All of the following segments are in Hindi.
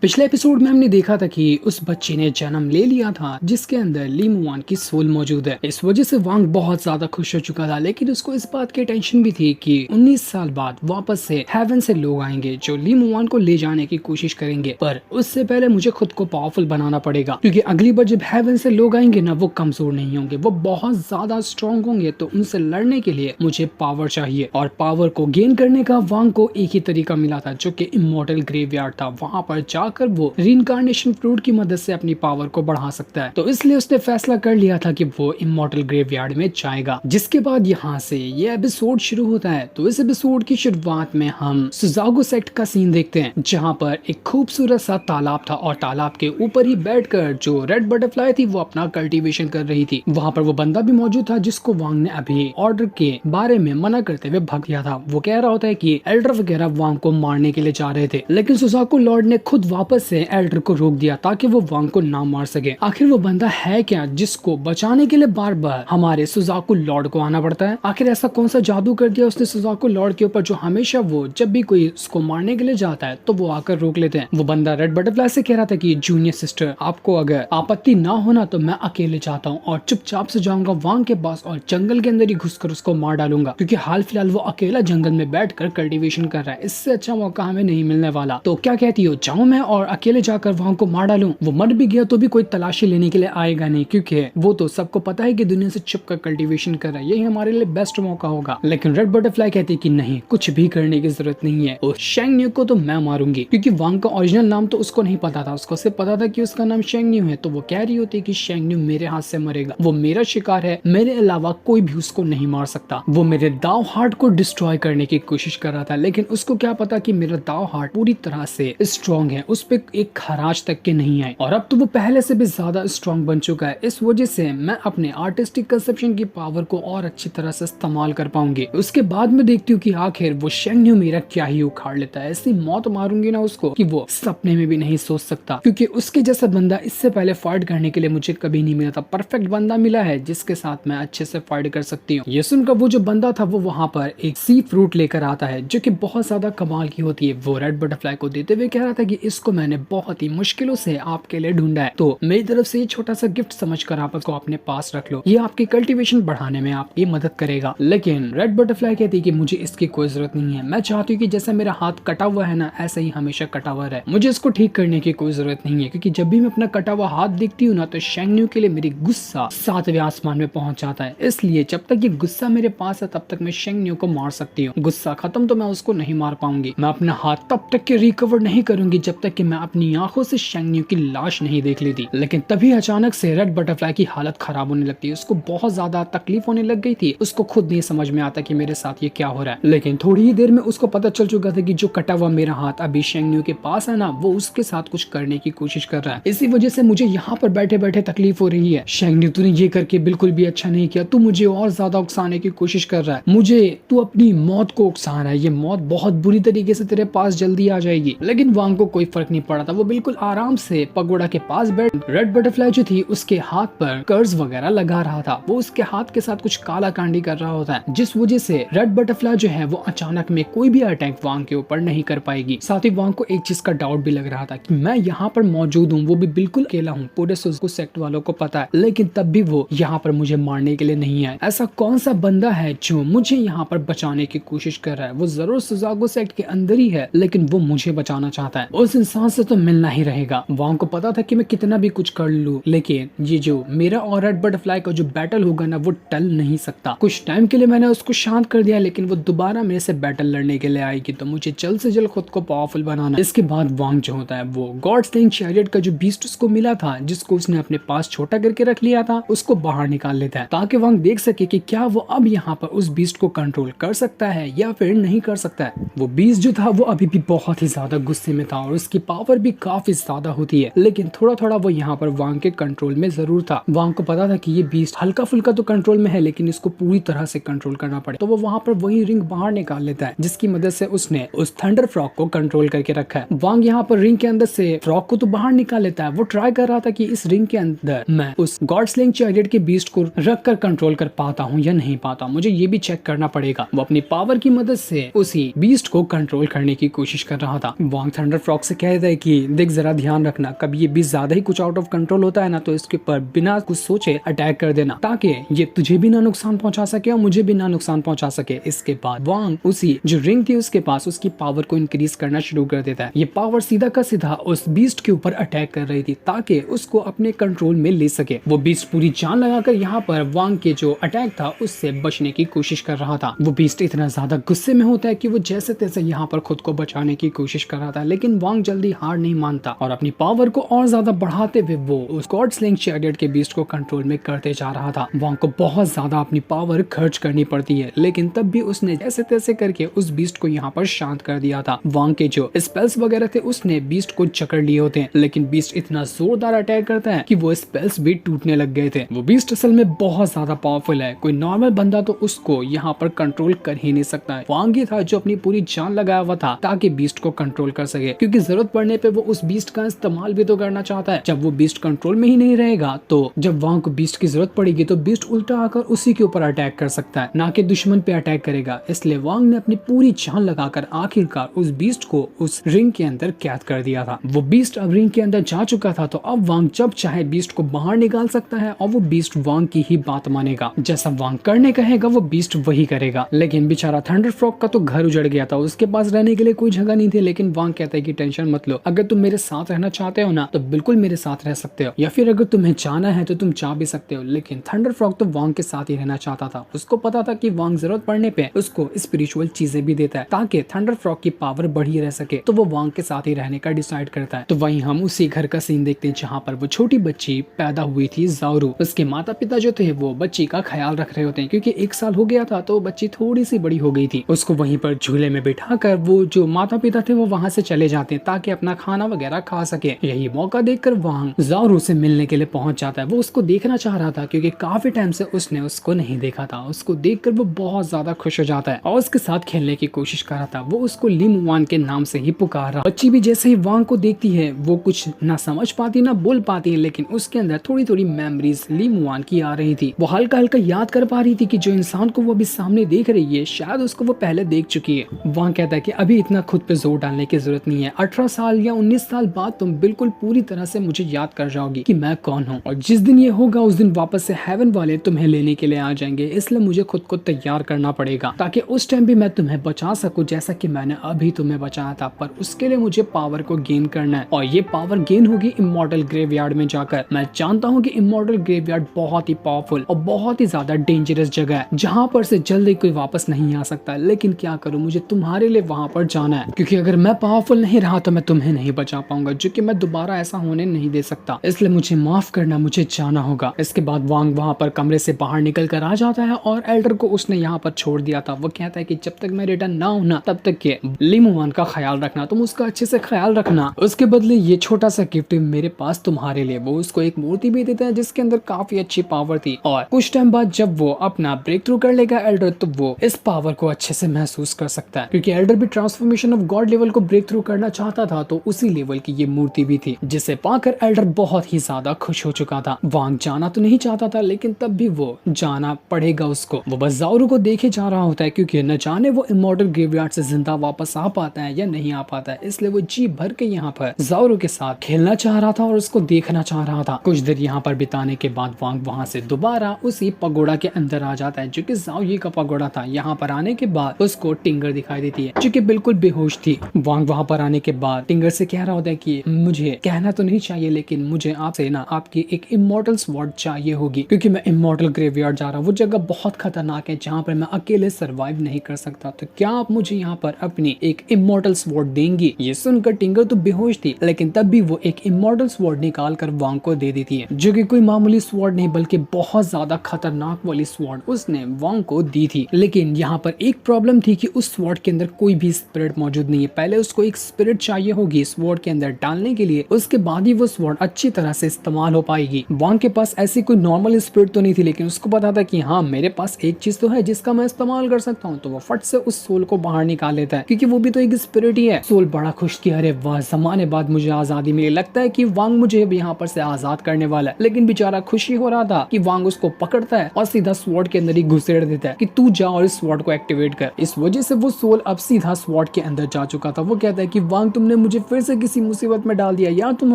पिछले एपिसोड में हमने देखा था कि उस बच्चे ने जन्म ले लिया था जिसके अंदर ली मुआन की सोल मौजूद है। इस वजह से वांग बहुत ज्यादा खुश हो चुका था, लेकिन उसको इस बात की टेंशन भी थी कि 19 साल बाद वापस से हेवन से लोग आएंगे जो ली मुआन को ले जाने की कोशिश करेंगे। पर उससे पहले मुझे खुद को पावरफुल बनाना पड़ेगा, क्योंकि अगली बार जब हेवन से लोग आएंगे ना, वो कमजोर नहीं होंगे, वो बहुत ज्यादा स्ट्रॉन्ग होंगे। तो उनसे लड़ने के लिए मुझे पावर चाहिए, और पावर को गेन करने का वांग को एक ही तरीका मिला था, जो कि इमॉर्टल ग्रेवयार्ड था। वहां पर जाकर वो रीइंकार्नेशन फ्रूट की मदद से अपनी पावर को बढ़ा सकता है। तो इसलिए उसने फैसला कर लिया था कि वो इमॉर्टल ग्रेवयार्ड में जाएगा। जिसके बाद यहाँ से ये एपिसोड शुरू होता है। तो इस एपिसोड की शुरुआत में हम सुजागो सेक्ट का सीन देखते हैं, जहाँ पर एक खूबसूरत सा तालाब था, और तालाब के ऊपर ही बैठकर जो रेड बटरफ्लाई थी वो अपना कल्टीवेशन कर रही थी। वहाँ पर वो बंदा भी मौजूद था जिसको वांग ने अभी ऑर्डर के बारे में मना करते हुए भग दिया था। वो कह रहा होता है कि एल्डर वगैरह वांग को मारने के लिए जा रहे थे, लेकिन सुजाको लॉर्ड ने खुद वापस से एल्डर को रोक दिया ताकि वो वांग को ना मार सके। आखिर वो बंदा है क्या जिसको बचाने के लिए बार बार हमारे सुजाको लॉर्ड को आना पड़ता है? आखिर ऐसा कौन सा जादू कर दिया उसने सुजाको लॉर्ड के ऊपर, जो हमेशा वो जब भी कोई उसको मारने के लिए जाता है तो वो आकर रोक लेते हैं। वो बंदा रेड बटरफ्लाई से कह रहा था कि जूनियर सिस्टर, आपको अगर आपत्ति ना होना तो मैं अकेले जाता हूँ और चुपचाप से जाऊंगा वांग के पास और जंगल के अंदर ही घुसकर उसको मार डालूंगा, क्योंकि हाल फिलहाल वो अकेला जंगल में बैठकर कल्टीवेशन कर रहा है। इससे अच्छा मौका हमें नहीं मिलने वाला। तो क्या कहती हो, जाऊं मैं और अकेले जाकर वांग को मार डालूं? वो मर भी गया तो भी कोई तलाशी लेने के लिए आएगा नहीं, क्योंकि वो तो सबको पता है कि दुनिया से छुपकर कल्टीवेशन कर रहा है, यही हमारे लिए बेस्ट मौका होगा। लेकिन रेड बटरफ्लाई कहती है कि नहीं, कुछ भी करने की जरूरत नहीं है, और शेंगन्यू को तो मैं मारूंगी, क्योंकि वांग का ओरिजिनल नाम तो उसको नहीं पता था, उसको सिर्फ पता था कि उसका नाम शेंगन्यू है। तो वो कह रही होती है कि शेंगन्यू मेरे हाथ से मरेगा, वो मेरा शिकार है, मेरे अलावा कोई भी उसको नहीं मार सकता। वो मेरे दाव हार्ट को डिस्ट्रॉय करने की कोशिश कर रहा था, लेकिन उसको क्या पता कि मेरा दाव हार्ट पूरी तरह से स्ट्रॉन्ग है, उस पे एक खराज तक के नहीं आए, और अब तो वो पहले से भी ज्यादा स्ट्रॉन्ग बन चुका है। इस वजह से मैं अपने आर्टिस्टिक कंसेप्शन की पावर को और अच्छी तरह से इस्तेमाल कर पाऊंगी। उसके बाद में देखती हूँ कि आखिर वो शेंगन्यू मेरा क्या ही उखाड़ लेता है। ऐसी मौत मारूंगी ना उसको कि वो सपने में भी नहीं सोच सकता, क्योंकि उसके जैसा बंदा इससे पहले फाइट करने के लिए मुझे कभी नहीं मिला था। परफेक्ट बंदा मिला है जिसके साथ मैं अच्छे से फाइट कर सकती हूँ। ये सुनकर वो जो बंदा था वो वहाँ पर एक सी फ्रूट लेकर आता है, जो कि बहुत ज्यादा कमाल की होती है। वो रेड बटरफ्लाई को देते हुए कह रहा था कि इसको मैंने बहुत ही मुश्किलों से आपके लिए ढूंढा है, तो मेरी तरफ से ये छोटा सा गिफ्ट समझकर आप इसको अपने पास रख लो, ये आपकी कल्टीवेशन बढ़ाने में आपकी मदद करेगा। लेकिन रेड बटरफ्लाई कहती है कि मुझे इसकी कोई जरूरत नहीं है, मैं चाहती हूँ कि जैसा मेरा हाथ कटा हुआ है ना, ऐसा ही हमेशा कटा हुआ रहे, मुझे इसको ठीक करने की कोई जरूरत नहीं है, क्योंकि जब भी मैं अपना कटा हुआ हाथ देखती हूँ ना, तो शेंगन्यू के लिए मेरी गुस्सा 7वें आसमान में पहुंच जाता है। इसलिए जब तक ये गुस्सा मेरे पास है तब तक मैं शेंगन्यू को मार सकती हूँ, गुस्सा खत्म तो मैं उसको नहीं मार पाऊंगी। मैं अपना हाथ तब तक के रिकवर नहीं करूंगी जब तक कि मैं अपनी आंखों से शेंगन्यू की लाश नहीं देख लेती। लेकिन तभी अचानक से रेड बटरफ्लाई की हालत खराब होने लगती है, उसको बहुत ज्यादा तकलीफ होने लग गई थी। उसको खुद नहीं समझ में आता कि मेरे साथ ये क्या हो रहा है, लेकिन थोड़ी ही देर में उसको पता चल चुका था कि जो कटा हुआ मेरा हाथ अभी शेंगन्यू के पास है ना, वो उसके साथ कुछ करने की कोशिश कर रहा है। इसी वजह से मुझे यहाँ पर बैठे बैठे तकलीफ हो रही है। शेंगन्यू, तूने ये करके बिल्कुल भी अच्छा नहीं किया, तू मुझे और ज्यादा उकसाने की कोशिश कर रहा है, मुझे तू अपनी मौत को उकसा रहा है, ये मौत बहुत बुरी तरीके से तेरे पास जल्दी आ जाएगी। लेकिन वांग को कोई फर्क नहीं पड़ा था, वो बिल्कुल आराम से पगोड़ा के पास बैठ रेड बटरफ्लाई जो थी उसके हाथ पर कर्ज वगैरह लगा रहा था। वो उसके हाथ के साथ कुछ काला कांडी कर रहा होता है, जिस वजह से रेड बटरफ्लाई जो है वो अचानक में कोई भी अटैक वांग के ऊपर नहीं कर पाएगी। साथ ही वांग को एक चीज का डाउट भी लग रहा था कि मैं यहाँ पर मौजूद हूँ, वो भी बिल्कुल अकेला हूँ, पूरे सुजाको सेक्ट वालों को पता है, लेकिन तब भी वो यहाँ पर मुझे मारने के लिए नहीं आए। ऐसा कौन सा बंदा है जो मुझे यहाँ पर बचाने की कोशिश कर रहा है? वो जरूर सुजाको सेक्ट के अंदर ही है, लेकिन वो मुझे बचाना चाहता है। उस इंसान से तो मिलना ही रहेगा। वांग को पता था कि मैं कितना भी कुछ कर लूं, लेकिन ये जो मेरा और रेड बटरफ्लाई का जो बैटल होगा ना, वो टल नहीं सकता। कुछ टाइम के लिए मैंने उसको शांत कर दिया, लेकिन वो दोबारा मेरे से बैटल लड़ने के लिए आएगी, तो मुझे जल्द से जल्द खुद को पावरफुल बनाना। इसके बाद वांग जो होता है वो गॉड स्लेइंग चैरियट का जो बीस्ट उसको मिला था, जिसको उसने अपने पास छोटा करके रख लिया था, उसको बाहर निकाल लेता है, ताकि वांग देख सके कि क्या वो अब यहाँ पर उस बीस्ट को कंट्रोल कर सकता है या फिर नहीं कर सकता है। वो बीस्ट जो था वो अभी भी बहुत ही ज्यादा गुस्से में था, और उसकी पावर भी काफी ज्यादा होती है, लेकिन थोड़ा थोड़ा वो यहाँ पर वांग के कंट्रोल में जरूर था। वांग को पता था कि ये बीस्ट हल्का फुल्का तो कंट्रोल में है, लेकिन इसको पूरी तरह से कंट्रोल करना पड़े, तो वो वहाँ पर वही रिंग बाहर निकाल लेता है, जिसकी मदद से उसने उस थंडर फ्रॉग को कंट्रोल करके रखा है। वांग यहाँ पर रिंग के अंदर से फ्रॉग को तो बाहर निकाल लेता है। वो ट्राई कर रहा था कि इस रिंग के अंदर मैं उस गॉड स्लेइंग चैरियट के बीस्ट को रख कर कंट्रोल कर पाता हूँ या नहीं पाता, मुझे ये भी चेक करना पड़ेगा। वो अपनी पावर की मदद से उसी बीस्ट को कंट्रोल करने की कोशिश कर रहा था। वांग थंडर फ्रॉग से कह कहता है कि देख जरा ध्यान रखना, कभी ये बीस्ट ज्यादा ही कुछ आउट ऑफ कंट्रोल होता है ना तो इसके ऊपर बिना कुछ सोचे अटैक कर देना, ताकि ये तुझे भी ना नुकसान पहुंचा सके और मुझे भी ना नुकसान पहुंचा सके। इसके बाद वांग उसी जो रिंग थी उसके पास उसकी पावर को इंक्रीज करना शुरू कर देता है। ये पावर सीधा का सीधा उस बीस्ट के ऊपर अटैक कर रही थी ताकि उसको अपने कंट्रोल में ले सके। वो बीस्ट पूरी जान लगाकर यहाँ पर वांग के जो अटैक था उससे बचने की कोशिश कर रहा था। वो बीस्ट इतना ज्यादा गुस्से में होता है कि वो जैसे तैसे यहाँ पर खुद को बचाने की कोशिश कर रहा था, लेकिन वांग जल्दी हार नहीं मानता और अपनी पावर को और ज्यादा बढ़ाते हुए वो उस गॉड स्लिंग चैरियट के बीस्ट को कंट्रोल में करते जा रहा था। वांग को बहुत ज्यादा अपनी पावर खर्च करनी पड़ती है, लेकिन तब भी उसने जैसे तैसे करके उस बीस्ट को यहाँ पर शांत कर दिया था। वांग के जो स्पेल्स वगैरह थे उसने बीस्ट को जकड़ लिए होते हैं, लेकिन बीस्ट इतना जोरदार अटैक करता है कि वो स्पेल्स भी टूटने लग गए थे। वो बीस्ट असल में बहुत ज्यादा पावरफुल है, कोई नॉर्मल बंदा तो उसको यहाँ पर कंट्रोल कर ही नहीं सकता है। वांग ही था जो अपनी पूरी जान लगाया हुआ था ताकि बीस्ट को कंट्रोल कर सके, क्योंकि जरूरत पड़ने पे वो उस बीस्ट का इस्तेमाल भी तो करना चाहता है। जब वो बीस्ट कंट्रोल में ही नहीं रहेगा तो जब वांग को बीस्ट की जरूरत पड़ेगी तो बीस्ट उल्टा आकर उसी के ऊपर अटैक कर सकता है, ना कि दुश्मन पे अटैक करेगा। इसलिए वांग ने अपनी पूरी जान लगाकर आखिरकार उस बीस्ट को उस रिंग के अंदर कैद कर दिया था। वो बीस्ट अब रिंग के अंदर जा चुका था तो अब वांग जब चाहे बीस्ट को बाहर निकाल सकता है और वो बीस्ट वांग की ही बात मानेगा। जैसा वांग करने कहेगा वो बीस्ट वही करेगा। लेकिन बेचारा थंडर फ्रॉग का तो घर उजड़ गया था, उसके पास रहने के लिए कोई जगह नहीं थी। लेकिन वांग कहता है कि टेंशन मत लो, अगर तुम मेरे साथ रहना चाहते हो ना तो बिल्कुल मेरे साथ रह सकते हो, या फिर अगर तुम्हें जाना है तो तुम जा भी सकते हो। लेकिन थंडर फ्रॉग तो वांग के साथ ही रहना चाहता था। उसको पता था कि वांग जरूरत पड़ने पे उसको स्पिरिचुअल चीजें भी देता है ताकि थंडर फ्रॉग की पावर बढ़ी रह सके, तो वो वांग के साथ ही रहने का डिसाइड करता है। तो वहीं हम उसी घर का सीन देखते हैं जहाँ पर वो छोटी बच्ची पैदा हुई थी ज़ाओरू। उसके माता पिता जो थे वो बच्ची का ख्याल रख रहे होते हैं, क्योंकि 1 साल हो गया था तो बच्ची थोड़ी सी बड़ी हो गई थी। उसको वहीं पर झूले में बिठाकर वो जो माता पिता थे वो वहाँ से चले जाते हैं ताकि अपना खाना वगैरह खा सके। यही मौका देखकर वांग ज़ाओरू से मिलने के लिए पहुंच जाता है। वो उसको देखना चाह रहा था क्योंकि काफी टाइम से उसने उसको नहीं देखा था। उसको देखकर वो बहुत ज्यादा खुश हो जाता है और उसके साथ खेलने की कोशिश कर रहा था। वो उसको लिमुआन के नाम से ही पुकार रहा। बच्ची भी जैसे ही वांग को देखती है वो कुछ ना समझ पाती ना बोल पाती है, लेकिन उसके अंदर थोड़ी थोड़ी मेमोरीज लिमुआन की आ रही थी। वो हल्का हल्का याद कर पा रही थी कि जो इंसान को वो अभी सामने देख रही है शायद उसको वो पहले देख चुकी है। वांग कहता है कि अभी इतना खुद पे जोर डालने की जरूरत नहीं है। 18 साल या 19 साल बाद तुम बिल्कुल पूरी तरह से मुझे याद कर जाओगी कि मैं कौन हूँ, और जिस दिन ये होगा उस दिन वापस से हेवन वाले तुम्हें लेने के लिए आ जाएंगे। इसलिए मुझे खुद को तैयार करना पड़ेगा ताकि उस टाइम भी मैं तुम्हें बचा सकूं जैसा कि मैंने अभी तुम्हें बचाया था। पर उसके लिए मुझे पावर को गेन करना है और ये पावर गेन होगी इमॉर्टल ग्रेवयार्ड में जाकर। मैं जानता हूँ कि इमॉर्टल ग्रेवयार्ड बहुत ही पावरफुल और बहुत ही ज्यादा डेंजरस जगह है जहाँ पर से जल्दी कोई वापस नहीं आ सकता। लेकिन क्या करूँ, मुझे तुम्हारे लिए वहाँ पर जाना है, क्योंकि अगर मैं पावरफुल नहीं रहा तो मैं तुम्हें नहीं बचा पाऊंगा, जो कि मैं दोबारा ऐसा होने नहीं दे सकता। इसलिए मुझे माफ करना, मुझे जाना होगा। इसके बाद वांग वहाँ पर कमरे से बाहर निकल कर आ जाता है और एल्डर को उसने यहाँ पर छोड़ दिया था। वो कहता है कि जब तक मैं रिटर्न ना हूं ना तब तक के लिमुआन का ख्याल रखना, तुम उसका अच्छे से ख्याल रखना। उसके बदले ये छोटा सा गिफ्ट मेरे पास तुम्हारे लिए। वो उसको एक मूर्ति भी देता है जिसके अंदर काफी अच्छी पावर थी, और कुछ टाइम बाद जब वो अपना ब्रेक थ्रू कर लेगा एल्डर तो वो इस पावर को अच्छे से महसूस कर सकता है, क्योंकि एल्डर भी ट्रांसफॉर्मेशन ऑफ गॉड लेवल को ब्रेक थ्रू करना चाहता था। तो उसी लेवल की ये मूर्ति भी थी जिसे पाकर एल्डर बहुत ही ज्यादा खुश हो चुका था। वांग जाना तो नहीं चाहता था लेकिन तब भी वो जाना पड़ेगा उसको। वो बस ज़ाओरू को देखे जा रहा होता है क्योंकि न जाने वो इमॉर्टल ग्रेवयार्ड से जिंदा वापस आ पाता है या नहीं आ पाता है। इसलिए वो जी भर के यहाँ पर ज़ाओरू के साथ खेलना चाह रहा था और उसको देखना चाह रहा था। कुछ देर यहाँ पर बिताने के बाद वांग वहाँ से दोबारा उसी पगोड़ा के अंदर आ जाता है जो कि ज़ाओयी का पगोड़ा था। यहाँ पर आने के बाद उसको टिंगर दिखाई देती है जो कि बिल्कुल बेहोश थी। वांग वहाँ पर आने के बाद टिंगर से कह रहा होता है कि मुझे कहना तो नहीं चाहिए लेकिन मुझे आपसे ना आपकी एक इमॉर्टल स्वॉर्ड चाहिए होगी, क्योंकि मैं इमॉर्टल ग्रेवयार्ड जा रहा हूँ। वो जगह बहुत खतरनाक है जहाँ पर मैं अकेले सरवाइव नहीं कर सकता। तो क्या आप मुझे यहाँ पर अपनी एक इमॉर्टल स्वॉर्ड देंगी? ये सुनकर टिंगर तो बेहोश थी लेकिन तब भी वो एक इमॉर्टल स्वॉर्ड निकाल कर वांग को दे देती है, जो कि कोई मामूली स्वॉर्ड नहीं बल्कि बहुत ज्यादा खतरनाक वाली स्वॉर्ड उसने वांग को दी थी। लेकिन यहाँ पर एक प्रॉब्लम थी कि उस स्वॉर्ड के अंदर कोई भी स्पिरिट मौजूद नहीं है। पहले उसको एक स्पिरिट चाहिए होगी स्वॉर्ड के अंदर डालने के लिए, उसके बाद ही वो स्वॉर्ड अच्छी तरह से इस्तेमाल हो पाएगी। वांग के पास ऐसी कोई नॉर्मल स्पिरिट तो नहीं थी, लेकिन उसको पता था कि हाँ मेरे पास एक चीज तो है जिसका मैं इस्तेमाल कर सकता हूँ। तो वो फट से उस सोल को बाहर निकाल लेता है क्योंकि वो भी तो एक स्पिरिट ही है। सोल बड़ा खुश किया, अरे वाह जमाने बाद मुझे आजादी मिली, लगता है कि वांग मुझे अब यहाँ पर से आजाद करने वाला है। लेकिन बेचारा खुशी हो रहा था कि वांग उसको पकड़ता है और सीधा स्वॉर्ड के अंदर ही घुसेड़ देता है कि तू जा और इस स्वॉर्ड को एक्टिवेट कर। इस वजह से वो सोल अब सीधा स्वॉर्ड के अंदर जा चुका था। वो कहता है कि वांग तुमने मुझे फिर से किसी मुसीबत में डाल दिया। यार तुम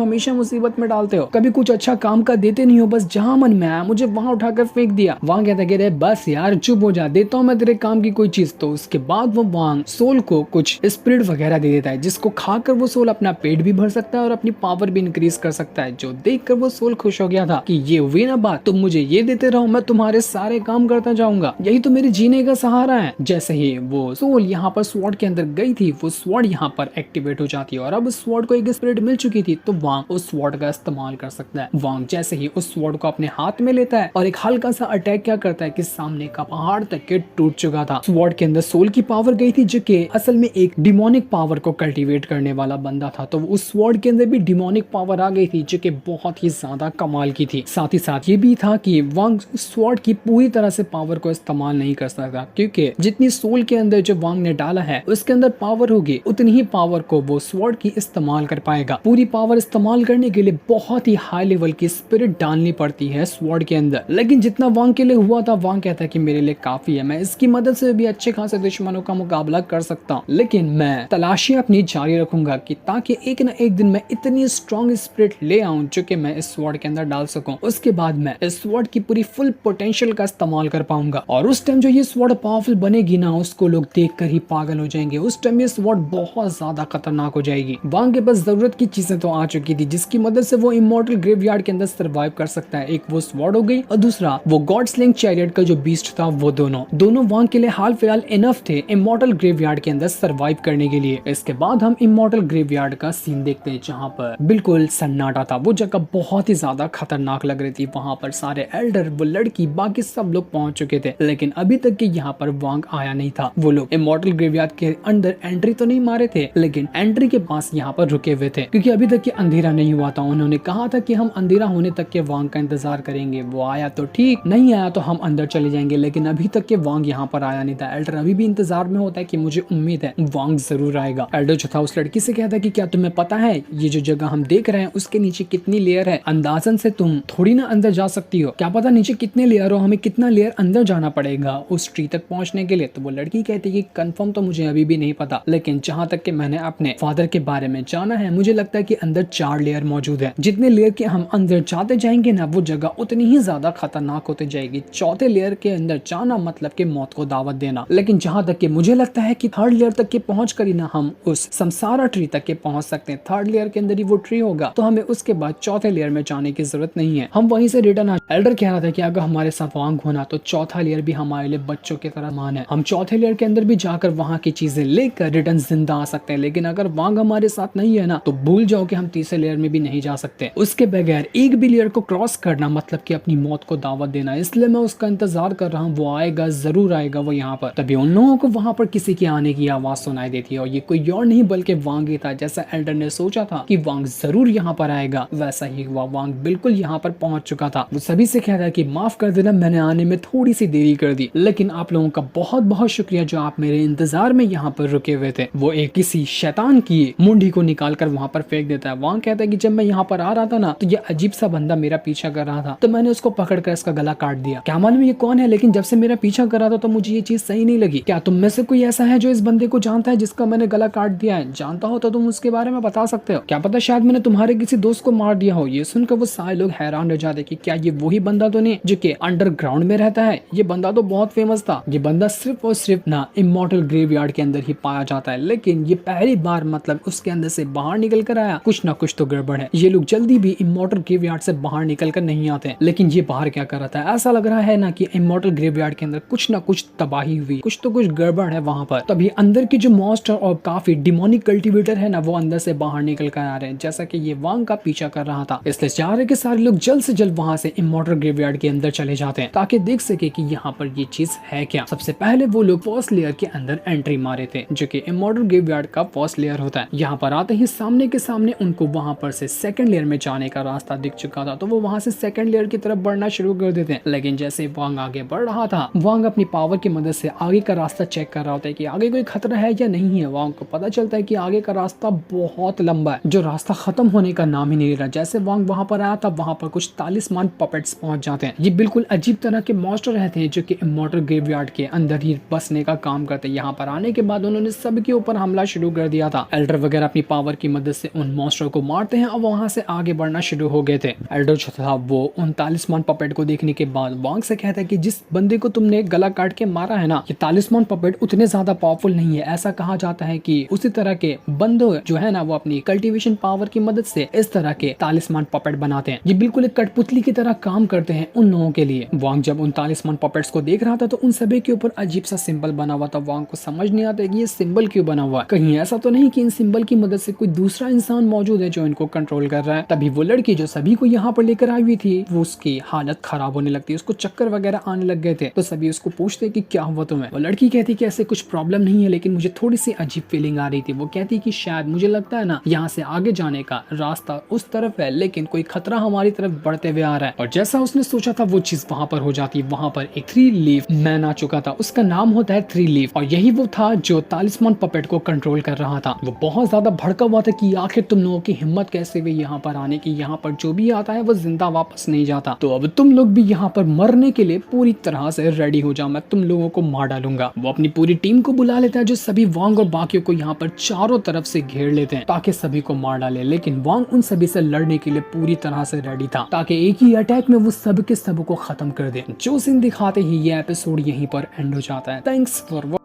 हमेशा मुसीबत में डालते हो, कभी कुछ अच्छा काम का देते नहीं हो, बस जहाँ मन में आया मुझे वहाँ उठाकर फेंक दिया। वांग कहता है बस यार चुप हो जा, देता हूँ मैं तेरे काम की कोई चीज। तो उसके बाद वो वांग सोल को कुछ स्पिरिट वगैरह दे देता है, जिसको खाकर वो सोल अपना पेट भी भर सकता है और अपनी पावर भी इंक्रीज कर सकता है। जो देखकर वो सोल खुश हो गया था कि ये हुई ना बात, तुम मुझे ये देते रहो, मैं तुम्हारे सारे काम करता जाऊंगा, यही तो मेरे जीने का सहारा है। जैसे ही वो सोल यहाँ पर स्वॉर्ड के अंदर गई थी, वो स्वॉर्ड यहाँ पर एक्टिवेट हो जाती है और अब स्वॉर्ड को एक स्पिरिट मिल चुकी थी, तो वांग उस स्वॉर्ड का इस्तेमाल कर सकता है। वांग जैसे ही उस स्वॉर्ड को अपने हाथ में लेता है और एक हल्का सा अटैक क्या करता है कि सामने का पहाड़ तक के टूट चुका था। स्वॉर्ड के अंदर सोल की पावर गई थी, जो कि असल में एक डिमोनिक पावर को कल्टीवेट करने वाला बंदा था। तो उस स्वॉर्ड के अंदर भी डिमोनिक पावर आ गई थी, जो कि बहुत ही ज्यादा कमाल की थी। साथ ही साथ ये भी था कि वांग स्वॉर्ड की पूरी तरह से पावर को इस्तेमाल नहीं कर सकता, क्योंकि जितनी सोल के अंदर जो वांग ने डाला है उसके अंदर पावर होगी, उतनी ही पावर को वो स्वॉर्ड की इस्तेमाल कर पाएगा। पूरी पावर इस्तेमाल करने के लिए बहुत ही हाई लेवल की स्पिरिट डालनी पड़ती है स्वॉर्ड के अंदर, लेकिन जितना वांग के लिए हुआ था, वांग कहता है कि मेरे लिए काफी है, मैं इसकी मदद से भी अच्छे खासे दुश्मनों का मुकाबला कर सकता हूँ, लेकिन मैं तलाशियां अपनी जारी रखूंगा कि ताकि एक न एक दिन मैं इतनी स्ट्रॉन्ग स्पिरिट ले आऊं जो कि मैं इस स्वॉर्ड के अंदर डाल सकूं। उसके बाद मैं इस स्वॉर्ड की पूरी फुल पोटेंशियल का इस्तेमाल कर पाऊंगा और उस टाइम जो ये स्वॉर्ड पावरफुल बनेगी ना, उसको लोग देखकर ही पागल हो जाएंगे। उस टाइम ये स्वॉर्ड बहुत ज्यादा खतरनाक हो जाएगी। वांग के पास जरूरत की चीजें तो आ चुकी थी, जिसकी मदद से वो इमॉर्टल ग्रेवयार्ड के अंदर सर्वाइव कर सकता है। एक वो स्वॉर्ड हो गई और दूसरा वो गॉड स्लिंग चैरियट का जो बीस्ट था, वो दोनों वांग के लिए हाल फिलहाल इनफ थे इमॉर्टल ग्रेवयार्ड के अंदर सर्वाइव करने के लिए। इसके बाद हम इमॉर्टल ग्रेवयार्ड का सीन देखते हैं, जहाँ पर बिल्कुल सन्नाटा था। वो जगह बहुत ही ज्यादा खतरनाक लग रही थी। वहाँ पर सारे एल्डर, वो लड़की, बाकी सब लोग पहुंच चुके थे, लेकिन अभी तक के यहाँ पर वांग आया नहीं था। वो लोग इमॉर्टल ग्रेवयार्ड के अंदर एंट्री तो नहीं मारे थे, लेकिन एंट्री के पास यहाँ पर रुके हुए थे, क्योंकि अभी तक के अंधेरा नहीं हुआ था। उन्होंने कहा था कि हम अंधेरा होने तक के वांग का इंतजार करेंगे, वो आया तो ठीक, नहीं आया तो हम अंदर चले जाएंगे, लेकिन अभी तक के वांग यहाँ पर आया नहीं था। एल्डर अभी भी इंतजार में होता है कि मुझे उम्मीद है वांग जरूर आएगा। एल्डर जो था उस लड़की से कहता है कि क्या तुम्हें पता है ये जो जगह हम देख रहे हैं उसके नीचे कितनी लेयर है? अंदाजन से तुम थोड़ी ना अंदर जा सकती हो, क्या पता नीचे कितने लेयर हो, हमें कितना लेयर अंदर जाना पड़ेगा उस ट्री तक पहुंचने के लिए। तो वो लड़की कहती है कि कंफर्म तो मुझे अभी भी नहीं पता, लेकिन जहां तक कि मैंने अपने फादर के बारे में जाना है, मुझे लगता है कि अंदर 4 लेयर मौजूद है। जितने लेयर के हम अंदर जाते जाएंगे ना, वो जगह उतनी ही ज्यादा खतरनाक होती जाएगी। चौथे लेयर के अंदर जाना मतलब कि मौत को दावत देना। लेकिन जहां तक कि मुझे लगता है कि 3rd लेयर तक के पहुंच कर ही ना हम उस संसारा ट्री तक के पहुंच सकते हैं। 3rd लेयर के अंदर ही वो ट्री होगा, तो हमें उसके बाद 4थे लेयर में जाने की जरूरत नहीं है, हम वहीं से रिटर्न आ। एल्डर कह रहा था कि अगर हमारे साथ वांग होना तो 4था लेयर भी हमारे लिए बच्चों की तरह मान है, हम 4थे लेयर के अंदर भी जाकर वहां की चीजें लेकर रिटर्न जिंदा आ सकते हैं। लेकिन अगर वांग हमारे साथ नहीं है ना, तो भूल जाओ कि हम 3रे लेयर में भी नहीं जा सकते। उसके बगैर एक भी लेयर को क्रॉस करना मतलब कि अपनी मौत को दावत देना। इसलिए मैं उसका इंतजार कर रहा हूँ, वो आएगा, जरूर आएगा वो यहाँ पर। तभी उन लोगों को वहां पर किसी के आने की आवाज सुनाई देती है और ये कोई और नहीं बल्कि वांग ही था। जैसा एल्डर ने सोचा था कि वांग जरूर यहाँ पर आएगा, वैसा ही हुआ। वांग बिल्कुल यहाँ पर पहुंच चुका था। वो सभी से कह रहा है कि माफ कर देना, मैंने आने में थोड़ी सी देरी कर दी, लेकिन आप लोगों का बहुत बहुत शुक्रिया जो आप मेरे इंतजार में यहाँ पर रुके हुए थे। वो एक किसी शैतान की मुंडी को निकाल कर वहाँ पर फेंक देता है। वांग कहता है कि जब मैं यहाँ पर आ रहा था ना, तो ये अजीब सा बंदा मेरा पीछा कर रहा था, तो मैंने उसको पकड़ कर इसका गला काट दिया। क्या मालूम ये कौन है, लेकिन जब से मेरा पीछा कर रहा था तो मुझे ये चीज सही नहीं लगी। क्या तुम में से कोई ऐसा है जो इस बंदे को जानता है जिसका मैंने गला काट दिया है? जानता हो तो तुम उसके बारे में बता सकते हो, क्या पता शायद मैंने तुम्हारे किसी दोस्त को मार दिया हो। ये सुनकर वो सारे लोग हैरान हो जाते कि क्या ये वही बंदा तो नहीं जो कि अंडरग्राउंड में रहता है? ये बंदा तो बहुत फेमस था। ये बंदा सिर्फ और सिर्फ ना इमॉर्टल ग्रेवयार्ड के अंदर ही पाया जाता है, लेकिन ये पहली बार मतलब उसके अंदर से बाहर निकल कर आया। कुछ ना कुछ तो गड़बड़ है। ये लोग जल्दी भी इमॉर्टल ग्रेवयार्ड से बाहर निकल कर नहीं आते, लेकिन ये बाहर क्या कर रहा था? ऐसा लग रहा है ना कि इमॉर्टल ग्रेवयार्ड के अंदर कुछ ना कुछ तबाही हुई, कुछ तो कुछ गड़बड़ है वहाँ पर। तभी अंदर की जो मॉन्स्टर और काफी डिमोनिक कल्टीवेटर है ना, वो अंदर से बाहर निकल कर आ रहे हैं, जैसा कि ये वांग का पीछा कर रहा था। इसलिए चाह रहे कि सारे लोग जल्द से जल्द वहाँ से इमॉर्टल ग्रेवयार्ड के अंदर चले जाते हैं, ताकि देख सके कि यहाँ पर ये चीज है क्या। सबसे पहले वो लोग फर्स्ट लेयर के अंदर एंट्री मारे थे, जो कि इमॉर्टल ग्रेवयार्ड का फर्स्ट लेयर होता है। यहाँ पर आते ही सामने के सामने उनको वहाँ पर से सेकंड लेयर में जाने का रास्ता दिख चुका था, तो वो वहाँ से सेकंड लेयर की तरफ बढ़ना शुरू कर देते हैं। लेकिन जैसे वांग आगे बढ़ रहा था, वांग अपनी पावर की मदद से आगे का रास्ता चेक कर रहा होता है कि आगे कोई खतरा है या नहीं है। वांग को पता चलता है कि आगे का रास्ता बहुत लंबा है, जो रास्ता खत्म होने का नाम ही नहीं ले रहा। जैसे वांग वहाँ पर आया था, वहाँ पर कुछ तालिस्मान पपेट्स पहुंच जाते हैं। ये बिल्कुल अजीब तरह के मॉन्स्टर रहते हैं जो कि इमॉर्टल ग्रेवयार्ड के अंदर ही बसने का काम करते हैं। यहाँ पर आने के बाद उन्होंने सबके ऊपर हमला शुरू कर दिया था। एल्डर थंडर वगैरह अपनी पावर की मदद से उन मॉन्स्टर को मारते हैं और वहां से आगे बढ़ना शुरू हो गए थे। एल्डर जो था वो उन तालिस्मान पपेट को देखने के बाद वांग से कहता है कि जिस बंदे को तुमने गला काट के मारा है ना, ये तालिस्मान पपेट उतने ज्यादा पावरफुल नहीं है। ऐसा कहा जाता है कि उसी तरह के बंदे जो है ना वो अपनी कल्टीवेशन पावर की मदद से इस तरह के तालिस्मान पपेट बनाते हैं। ये बिल्कुल एक कठपुतली की तरह काम करते हैं उन लोगों के लिए। वांग जब उन तालिस्मान पपेट्स को देख रहा था तो उन सभी के ऊपर अजीब सा सिंबल बना हुआ था। वांग को समझ नहीं आता कि ये सिंबल क्यों बना हुआ है। कहीं ऐसा तो नहीं कि इन सिंबल की मदद से कोई दूसरा इंसान मौजूद है जो इनको कंट्रोल कर रहा है। तभी वो लड़की जो सभी को यहाँ पर लेकर आई हुई थी वो उसकी हालत खराब होने लगती है, उसको चक्कर वगैरह आने लग गए थे। तो सभी उसको पूछते कि क्या हुआ तुम्हें। वो लड़की कहती कि ऐसे कुछ प्रॉब्लम नहीं है, लेकिन मुझे थोड़ी सी अजीब फीलिंग आ रही थी। वो कहती कि शायद मुझे लगता है ना यहाँ से आगे जाने का रास्ता उस तरफ है, लेकिन कोई खतरा हमारी तरफ बढ़ते हुए आ रहा है। और जैसा उसने सोचा था वो चीज वहां पर हो जाती। वहां पर एक 3 लीफ मैन आ चुका था, उसका नाम होता है 3 लीफ, और यही वो था जो तालिस्मान पपेट को कंट्रोल कर रहा था। वो बहुत ज्यादा भड़का हुआ था कि आखिर तुम लोगों की हिम्मत कैसे हुई यहाँ पर आने की। यहाँ पर जो भी आता है वो जिंदा वापस नहीं जाता। तो अब तुम लोग भी यहाँ पर मरने के लिए पूरी तरह से रेडी हो जाओ, मैं तुम लोगों को मार डालूंगा। वो अपनी पूरी टीम को बुला लेता है जो सभी वांग और बाकियों को यहाँ पर चारों तरफ से घेर लेते हैं ताकि सभी को मार डाले। लेकिन वांग उन सभी से लड़ने के लिए पूरी तरह से रेडी था ताकि एक ही अटैक में वो सब के सब को खत्म कर दे। जो सीन दिखाते ही ये एपिसोड यहीं पर एंड हो जाता है। Thanks for